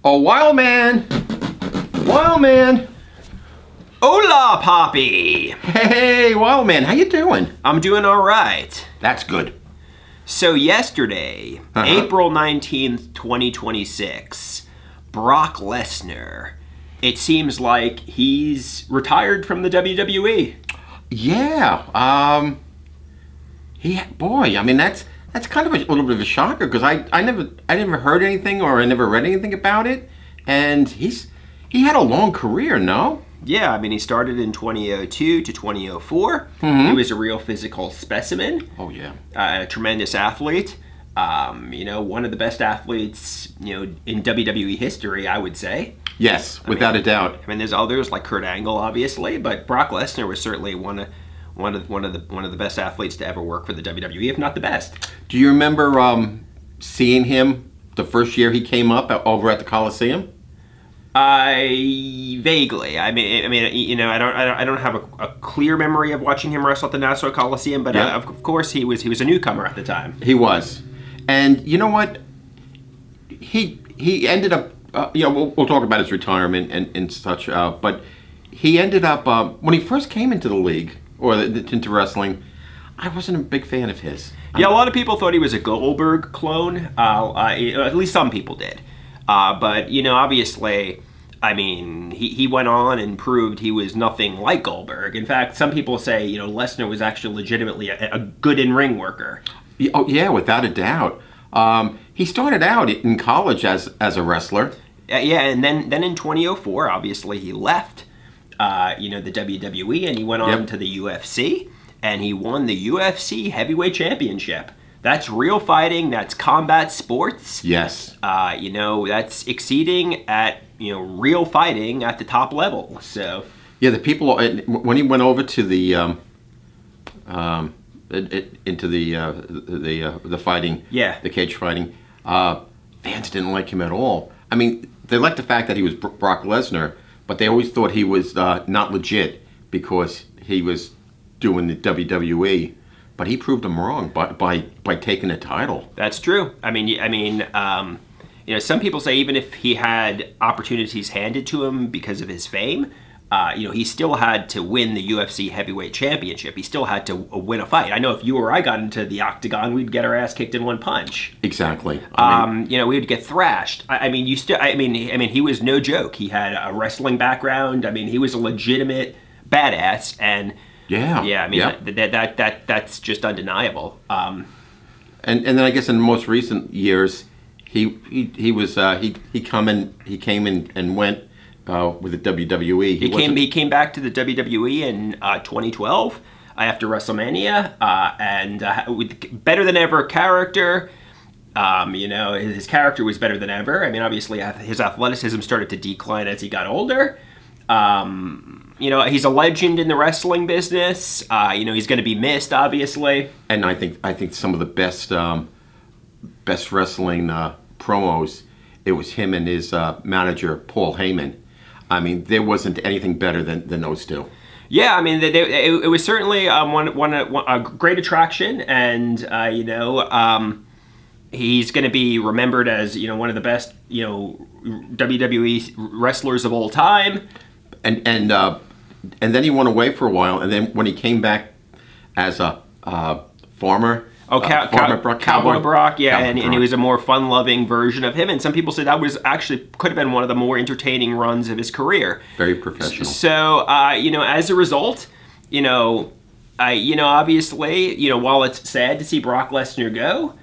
Oh, Wildman! Wildman! Hola, Papi! Hey, Wildman, how you doing? I'm doing all right. That's good. So yesterday, April 19th, 2026, Brock Lesnar, it seems like he's retired from the WWE. Yeah, that's kind of a little bit of a shocker because I never heard anything or I never read anything about it, and he had a long career, no? Yeah, I mean, he started in 2002 to 2004. He was a real physical specimen. Oh yeah, a tremendous athlete. One of the best athletes, in WWE history, I would say. Yes, without a doubt. I mean, there's others like Kurt Angle, obviously, but Brock Lesnar was certainly one of the best athletes to ever work for the WWE, if not the best. Do you remember seeing him the first year he came up over at the Coliseum? Vaguely. I don't have a clear memory of watching him wrestle at the Nassau Coliseum, but Yeah. of course he was a newcomer at the time. He was, and you know what? He ended up. We'll talk about his retirement and such. But he ended up when he first came into the league or into wrestling. I wasn't a big fan of his. Yeah, a lot of people thought he was a Goldberg clone. At least some people did. But obviously, I mean, he went on and proved he was nothing like Goldberg. In fact, some people say Lesnar was actually legitimately a good in-ring worker. Oh yeah, without a doubt. He started out in college as a wrestler. Yeah, and then in 2004, obviously he left, the WWE, and he went on to the UFC, and he won the UFC Heavyweight Championship. That's real fighting. That's combat sports. Yes. That's exceeding at real fighting at the top level. So. Yeah, the people when he went over to the into the fighting. Yeah. The cage fighting. Fans didn't like him at all. I mean, they liked the fact that he was Brock Lesnar, but they always thought he was not legit because he was doing the WWE. But he proved them wrong by taking the title. That's true. Some people say even if he had opportunities handed to him because of his fame, he still had to win the UFC Heavyweight Championship. He still had to win a fight. I know if you or I got into the octagon, we'd get our ass kicked in one punch. Exactly. We would get thrashed. He was no joke. He had a wrestling background. I mean, he was a legitimate badass, and. That's just undeniable. And then I guess in most recent years, he came in and went with the WWE. He came back to the WWE in 2012 after WrestleMania, and with better than ever character. His character was better than ever. I mean, obviously his athleticism started to decline as he got older. He's a legend in the wrestling business. He's going to be missed, obviously. And I think some of the best wrestling promos, it was him and his manager Paul Heyman. I mean, there wasn't anything better than those two. Yeah, I mean, it was certainly a great attraction, and he's going to be remembered as one of the best WWE wrestlers of all time. And then he went away for a while, and then when he came back as a farmer. Cowboy Brock, yeah, Cowboy and Brock. he was a more fun-loving version of him. And some people say that could have been one of the more entertaining runs of his career. Very professional. So, as a result, obviously, while it's sad to see Brock Lesnar go,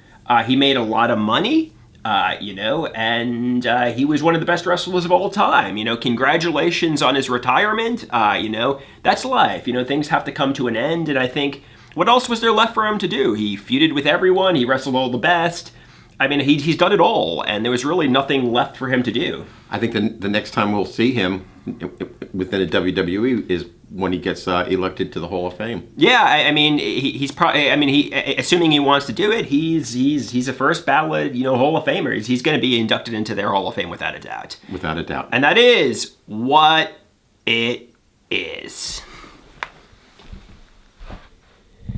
he made a lot of money. And he was one of the best wrestlers of all time. Congratulations on his retirement. That's life. Things have to come to an end, and I think, what else was there left for him to do? He feuded with everyone. He wrestled all the best. I mean, he's done it all, and there was really nothing left for him to do. I think the next time we'll see him within the WWE is when he gets elected to the Hall of Fame. Yeah, he's probably. Assuming he wants to do it, he's a first ballot, Hall of Famer. He's going to be inducted into their Hall of Fame without a doubt. Without a doubt. And that is what it is.